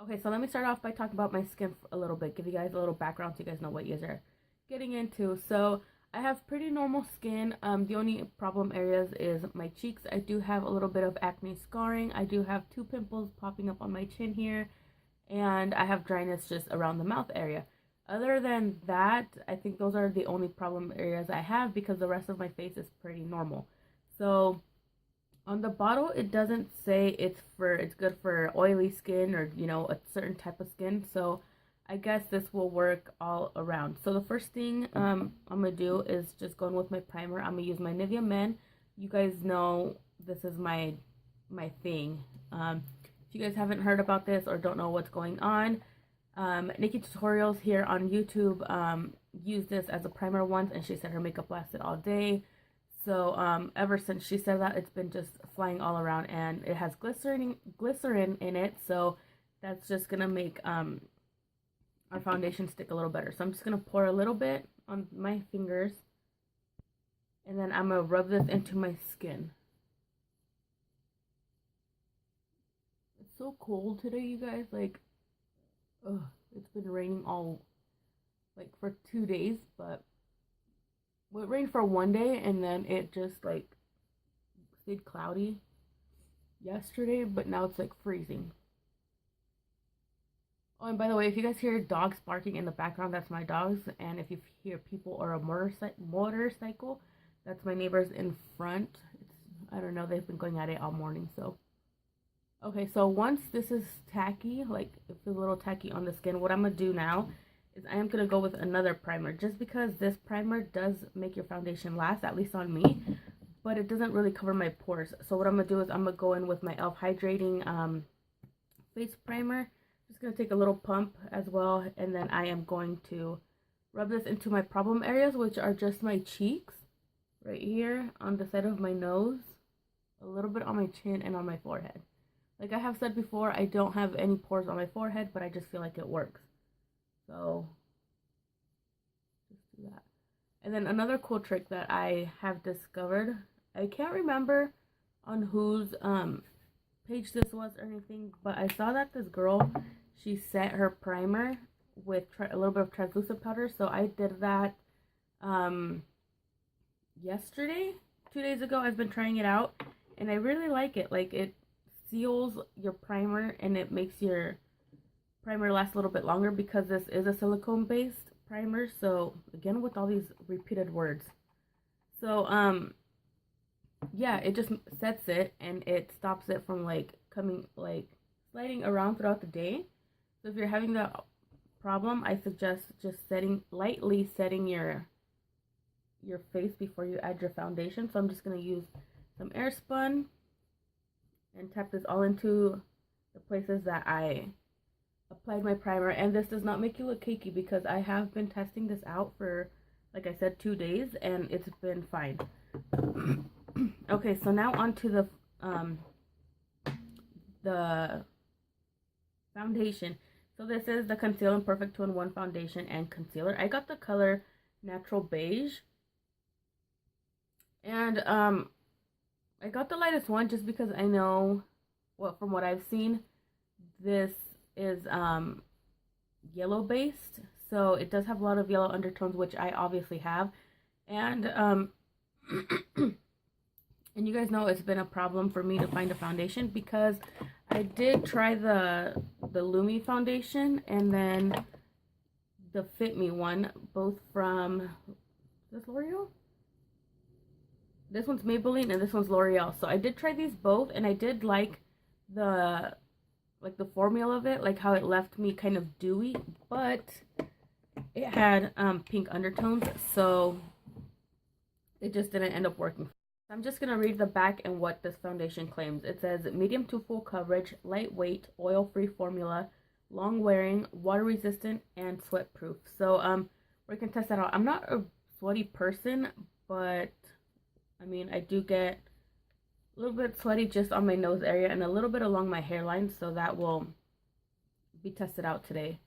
Okay, so let me start off by talking about my skin a little bit, give you guys a little background so you guys know what you guys are getting into. So I have pretty normal skin. The only problem areas is my cheeks. I do have a little bit of acne scarring. I do have two pimples popping up on my chin here, and I have dryness just around the mouth area. Other than that, I think those are the only problem areas I have because the rest of my face is pretty normal. So on the bottle, it doesn't say it's good for oily skin or a certain type of skin. So I guess this will work all around. So the first thing I'm gonna do is just going with my primer. I'm gonna use my Nivea Men. You guys know this is my thing. If you guys haven't heard about this or don't know what's going on, Nikki Tutorials here on YouTube used this as a primer once, and she said her makeup lasted all day. So ever since she said that, it's been just flying all around, and it has glycerin in it, so that's just gonna make our foundation stick a little better. So I'm just gonna pour a little bit on my fingers, and then I'm gonna rub this into my skin. It's so cold today, you guys. Like, ugh, it's been raining all like for 2 days, but well, it rained for one day and then it just like stayed cloudy yesterday, but now it's like freezing. Oh, and by the way, if you guys hear dogs barking in the background, that's my dogs. And if you hear people or a motorcycle, that's my neighbors in front. I don't know, they've been going at it all morning. So okay, so once this is tacky, like it feels a little tacky on the skin, what I'm gonna do now is I am going to go with another primer, just because this primer does make your foundation last, at least on me, but it doesn't really cover my pores. So what I'm going to do is I'm going to go in with my e.l.f. hydrating face primer. Just going to take a little pump as well, and then I am going to rub this into my problem areas, which are just my cheeks right here on the side of my nose, a little bit on my chin, and on my forehead. Like I have said before, I don't have any pores on my forehead, but I just feel like it works. So just do that. And then another cool trick that I have discovered, I can't remember on whose page this was or anything, but I saw that this girl, she set her primer with a little bit of translucent powder. So I did that yesterday, 2 days ago. I've been trying it out and I really like it. Like, it seals your primer and it makes your primer lasts a little bit longer because this is a silicone based primer. So again, with all these repeated words, so yeah, it just sets it and it stops it from like sliding around throughout the day. So if you're having that problem, I suggest just lightly setting your face before you add your foundation. So I'm just going to use some air spun and tap this all into the places that I applied my primer. And this does not make you look cakey because I have been testing this out for, like I said, 2 days and it's been fine. Okay, so now on to the foundation. So this is the Conceal and Perfect 2-in-1 foundation and concealer. I got the color Natural Beige, and I got the lightest one just because I know, well, from what I've seen, this is yellow based, so it does have a lot of yellow undertones, which I obviously have. And and you guys know it's been a problem for me to find a foundation because I did try the Lumi foundation and then the Fit Me one, both from this L'Oreal. This one's Maybelline and this one's L'Oreal. So I did try these both and I did like the formula of it, like how it left me kind of dewy, but it had pink undertones, so it just didn't end up working. I'm just going to read the back and what this foundation claims. It says medium to full coverage, lightweight, oil-free formula, long wearing, water resistant, and sweat proof. So we can test that out. I'm not a sweaty person, but I mean, I do get a little bit sweaty just on my nose area and a little bit along my hairline, so that will be tested out today.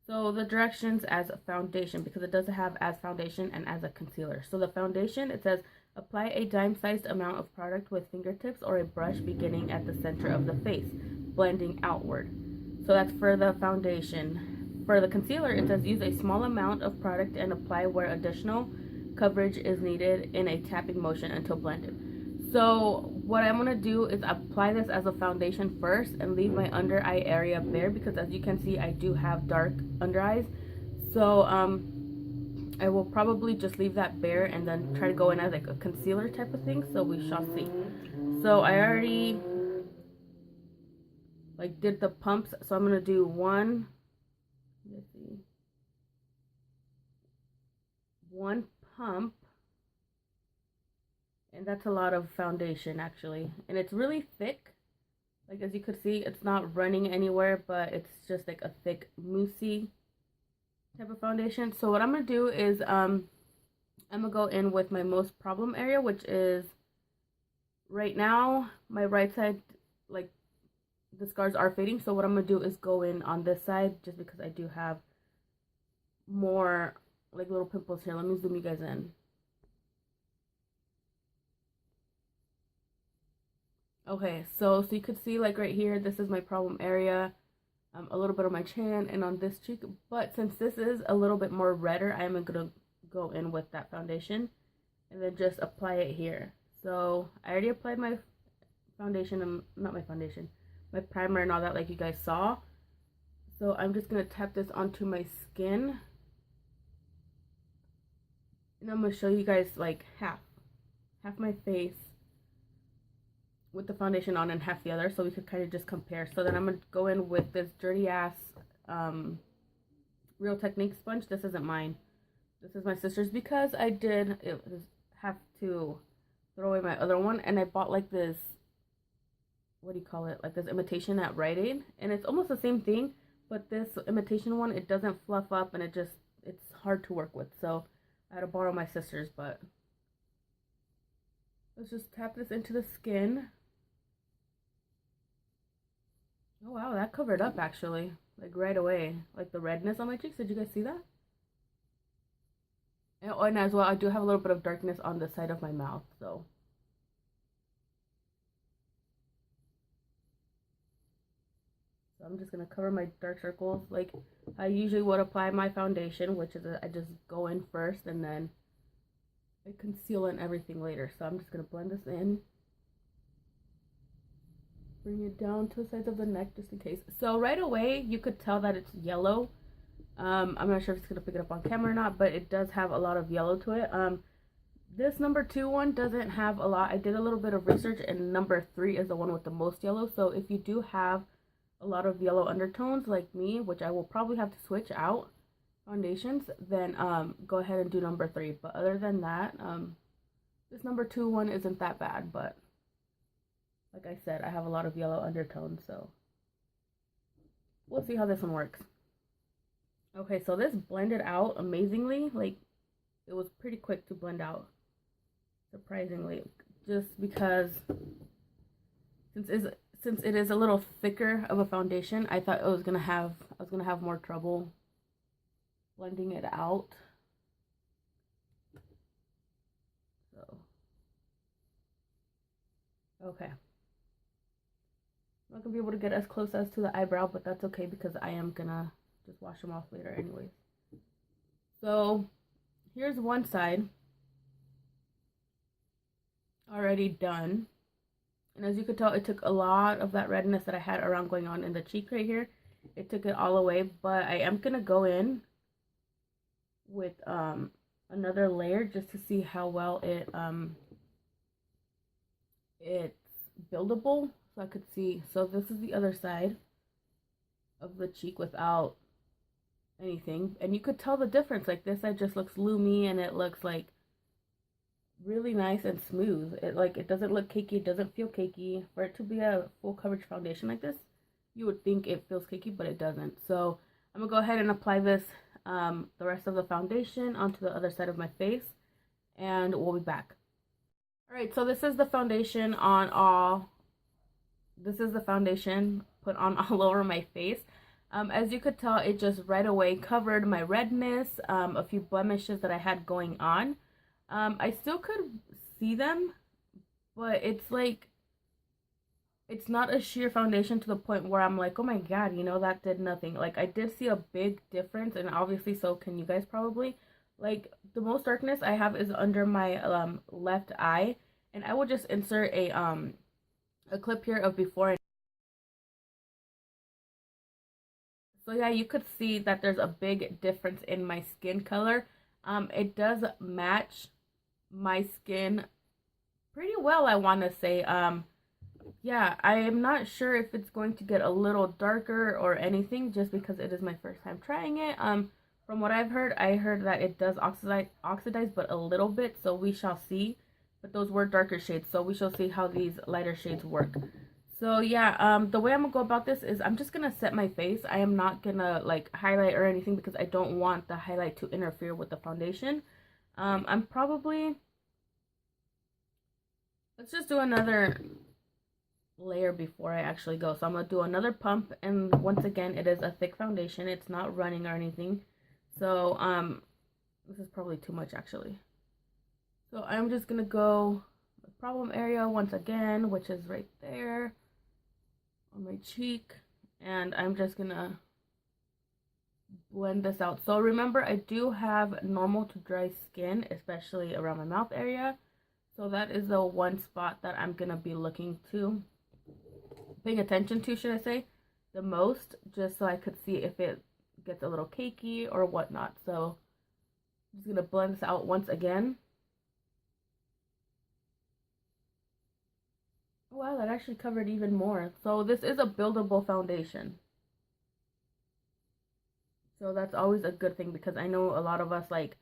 So the directions as a foundation, because it does have as foundation and as a concealer. So the foundation, it says apply a dime-sized amount of product with fingertips or a brush beginning at the center of the face, blending outward. So that's for the foundation. For the concealer, it says use a small amount of product and apply where additional coverage is needed in a tapping motion until blended. So what I'm going to do is apply this as a foundation first and leave my under eye area bare, because as you can see, I do have dark under eyes. So I will probably just leave that bare and then try to go in as like a concealer type of thing. So we shall see. So I already like did the pumps, so I'm going to do one, let's see, one pump. And that's a lot of foundation actually, and it's really thick. Like as you could see, it's not running anywhere, but it's just like a thick moussey type of foundation. So what I'm gonna do is I'm gonna go in with my most problem area, which is right now my right side, like the scars are fading. So what I'm gonna do is go in on this side, just because I do have more like little pimples here. Let me zoom you guys in. Okay, so you could see like right here, this is my problem area, a little bit on my chin and on this cheek. But since this is a little bit more redder, I'm gonna go in with that foundation and then just apply it here. So I already applied my foundation, not my foundation, my primer and all that, like you guys saw. So I'm just gonna tap this onto my skin, and I'm gonna show you guys like half my face with the foundation on and half the other, so we could kind of just compare. So then I'm gonna go in with this dirty ass Real Technique sponge. This isn't mine, this is my sister's, because I did have to throw away my other one, and I bought like this, what do you call it, like this imitation at Rite Aid, and it's almost the same thing, but this imitation one, it doesn't fluff up and it's hard to work with. So I had to borrow my sister's. But let's just tap this into the skin. Oh wow, that covered up actually, like right away, like the redness on my cheeks. Did you guys see that? And as well, I do have a little bit of darkness on the side of my mouth, so I'm just gonna cover my dark circles like I usually would apply my foundation, which is I just go in first and then I conceal and everything later. So I'm just gonna blend this in. Bring it down to the sides of the neck just in case. So right away you could tell that it's yellow. I'm not sure if it's gonna pick it up on camera or not, but it does have a lot of yellow to it. This number 2 one doesn't have a lot. I did a little bit of research, and number 3 is the one with the most yellow. So if you do have a lot of yellow undertones like me, which I will probably have to switch out foundations, then go ahead and do number 3. But other than that, this number 2 one isn't that bad, but like I said, I have a lot of yellow undertones, so we'll see how this one works. Okay, so this blended out amazingly. Like, it was pretty quick to blend out, surprisingly, just because since it is a little thicker of a foundation, I thought I was gonna have more trouble blending it out. So okay, I'm not gonna be able to get as close as to the eyebrow, but that's okay because I am gonna just wash them off later anyways. So here's one side already done, and as you could tell, it took a lot of that redness that I had around going on in the cheek right here. It took it all away, but I am gonna go in with another layer just to see how well it's buildable, so I could see. So this is the other side of the cheek without anything, and you could tell the difference. Like this side just looks loomy, and it looks like really nice and smooth. It doesn't look cakey, it doesn't feel cakey. For it to be a full coverage foundation like this, you would think it feels cakey, but it doesn't. So I'm gonna go ahead and apply this the rest of the foundation onto the other side of my face, and we'll be back. All right, so this is the foundation put on all over my face. As you could tell, it just right away covered my redness, a few blemishes that I had going on. I still could see them, but it's like it's not a sheer foundation to the point where I'm like, oh my god, you know, that did nothing. Like, I did see a big difference, and obviously so can you guys probably. Like, the most darkness I have is under my left eye, and I will just insert a clip here of before and so yeah, you could see that there's a big difference in my skin color. It does match my skin pretty well, I want to say. Yeah, I am not sure if it's going to get a little darker or anything just because it is my first time trying it. From what I've heard, I heard that it does oxidize but a little bit, so we shall see. But those were darker shades, so we shall see how these lighter shades work. So yeah, the way I'm gonna go about this is I'm just gonna set my face. I am not gonna like highlight or anything because I don't want the highlight to interfere with the foundation. I'm probably, let's just do another layer before I actually go. So I'm gonna do another pump, and once again, it is a thick foundation. It's not running or anything. So this is probably too much actually. So I'm just gonna go the problem area once again, which is right there on my cheek, and I'm just gonna blend this out. So remember, I do have normal to dry skin, especially around my mouth area. So that is the one spot that I'm gonna be looking to, paying attention to, should I say, the most, just so I could see if it gets a little cakey or whatnot. So I'm just gonna blend this out once again. Wow, that actually covered even more. So this is a buildable foundation. So that's always a good thing because I know a lot of us like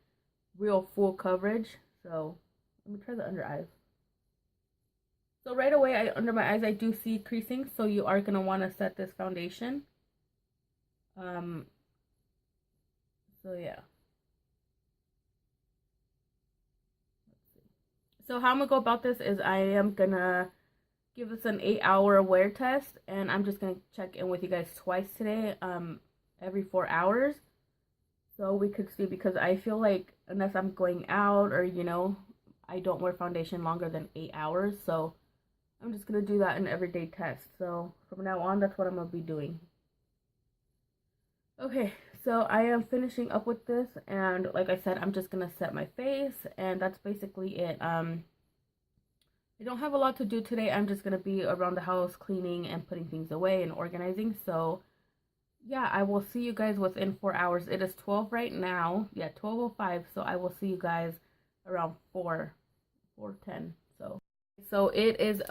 real full coverage. So let me try the under eyes. So right away, under my eyes, I do see creasing. So you are going to want to set this foundation. So yeah. So how I'm going to go about this is I am going to give this an 8-hour wear test. And I'm just going to check in with you guys twice today, every 4 hours. So we could see, because I feel like unless I'm going out or, you know, I don't wear foundation longer than 8 hours. So I'm just going to do that an everyday test. So from now on, that's what I'm going to be doing. Okay, so I am finishing up with this. And like I said, I'm just going to set my face. And that's basically it. I don't have a lot to do today. I'm just going to be around the house cleaning and putting things away and organizing. So yeah, I will see you guys within 4 hours. It is 12 right now. Yeah, 12:05. So I will see you guys around 4:10. So it is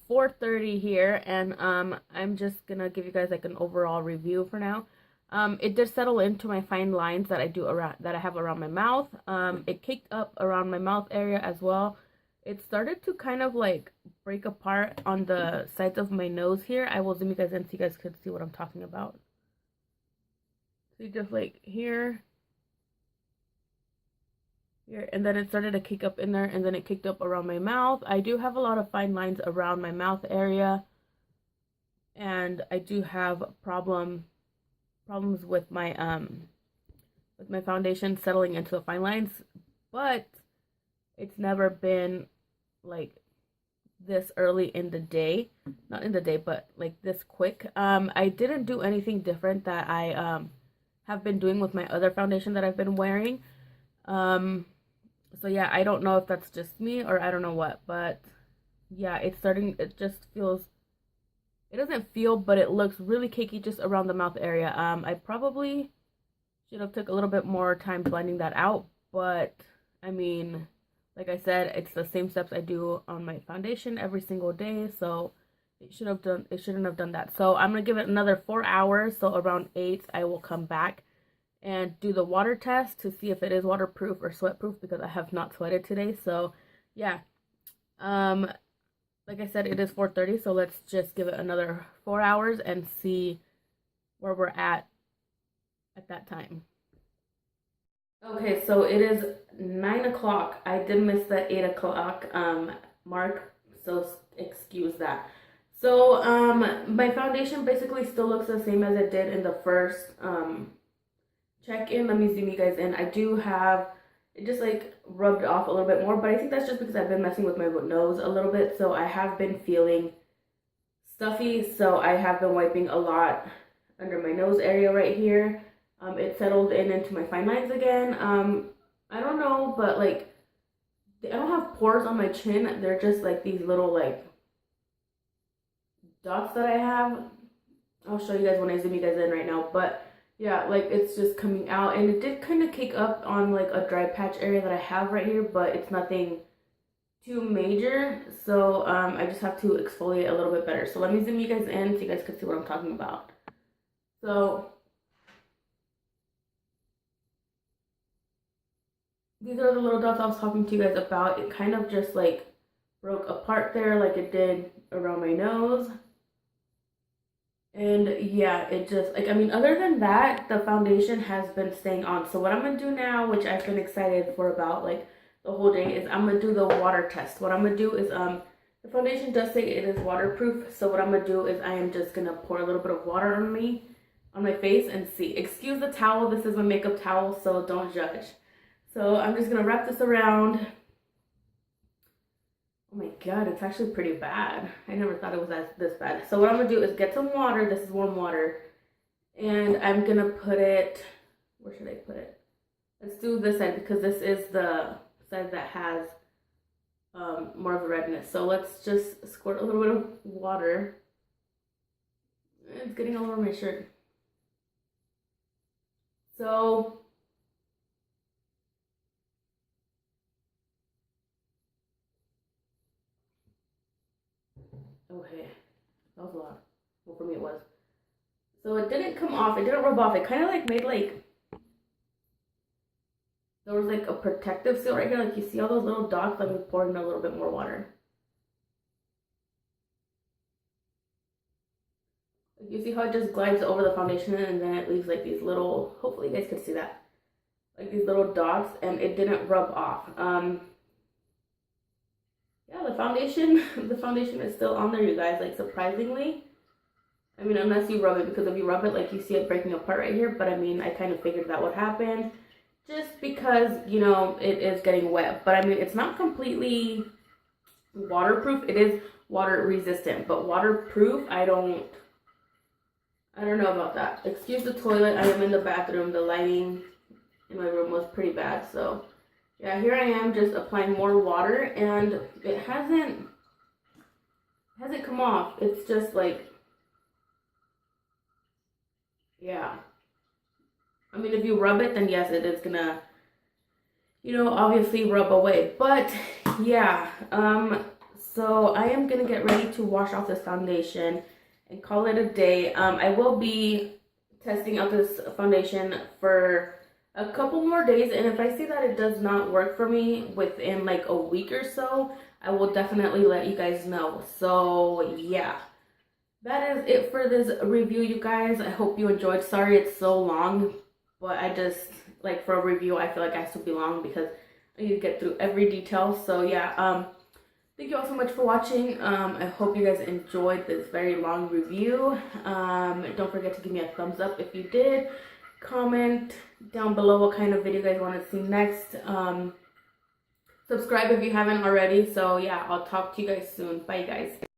4:30 here, and I'm just gonna give you guys like an overall review for now. It did settle into my fine lines that I have around my mouth. It caked up around my mouth area as well. It started to kind of like break apart on the sides of my nose here. I will zoom you guys in so you guys could see what I'm talking about. So just like here, and then it started to kick up in there, and then it kicked up around my mouth. I do have a lot of fine lines around my mouth area, and I do have problems with my foundation settling into the fine lines, but it's never been like this early in the day, not in the day, but like this quick. I didn't do anything different that I have been doing with my other foundation that I've been wearing. So yeah, I don't know if that's just me or I don't know what, but yeah, it just feels, it doesn't feel, but it looks really cakey just around the mouth area. I probably should have took a little bit more time blending that out, but I mean, like I said, it's the same steps I do on my foundation every single day, so it shouldn't have done that. So I'm gonna give it another 4 hours, so around 8 I will come back and do the water test to see if it is waterproof or sweat proof, because I have not sweated today. So yeah, like I said, it is 4:30, so let's just give it another 4 hours and see where we're at that time. Okay, so it is 9 o'clock. I did miss the 8 o'clock mark, so excuse that. So my foundation basically still looks the same as it did in the first check in. Let me zoom you guys in. I do have it just like rubbed off a little bit more, but I think that's just because I've been messing with my nose a little bit, so I have been feeling stuffy, so I have been wiping a lot under my nose area right here. It settled in into my fine lines again. I don't know, but like, I don't have pores on my chin. They're just like these little like dots that I have. I'll show you guys when I zoom you guys in right now, but yeah, like it's just coming out, and it did kind of cake up on like a dry patch area that I have right here, but it's nothing too major, so I just have to exfoliate a little bit better. So let me zoom you guys in so you guys can see what I'm talking about. So these are the little dots I was talking to you guys about. It kind of just like broke apart there like it did around my nose. And yeah, it just, like, I mean, other than that, the foundation has been staying on. So what I'm going to do now, which I've been excited for about, like, the whole day, is I'm going to do the water test. What I'm going to do is, the foundation does say it is waterproof. So what I'm going to do is I am just going to pour a little bit of water on my face, and see. Excuse the towel. This is my makeup towel, so don't judge. So I'm just going to wrap this around. Oh my god, it's actually pretty bad. I never thought it was this bad. So what I'm going to do is get some water. This is warm water. And I'm going to put it, where should I put it? Let's do this side because this is the side that has more of the redness. So let's just squirt a little bit of water. It's getting all over my shirt. So okay, that was a lot. Well, for me it was. So it didn't come off. It didn't rub off. It kind of like made like, there was like a protective seal right here. Like you see all those little dots. Let me pour in a little bit more water. You see how it just glides over the foundation and then it leaves like these little, hopefully you guys can see that, like these little dots, and it didn't rub off. Yeah, the foundation is still on there, you guys, like surprisingly. I mean, unless you rub it, because if you rub it, like you see it breaking apart right here, but I mean, I kind of figured that would happen just because, you know, it is getting wet. But I mean, it's not completely waterproof. It is water resistant, but waterproof, I don't know about that. Excuse the toilet. I am in the bathroom. The lighting in my room was pretty bad, so yeah, here I am just applying more water, and it hasn't come off. It's just like, yeah. I mean, if you rub it, then yes, it is gonna, you know, obviously rub away. But yeah, so I am gonna get ready to wash off this foundation and call it a day. I will be testing out this foundation for a couple more days, and if I see that it does not work for me within like a week or so, I will definitely let you guys know. So yeah, that is it for this review, you guys. I hope you enjoyed. Sorry it's so long, but I just, like, for a review, I feel like it has to be long because I need to get through every detail. So yeah, thank you all so much for watching. I hope you guys enjoyed this very long review. Don't forget to give me a thumbs up if you did. Comment down below what kind of video you guys want to see next. Subscribe if you haven't already. So yeah, I'll talk to you guys soon. Bye, guys.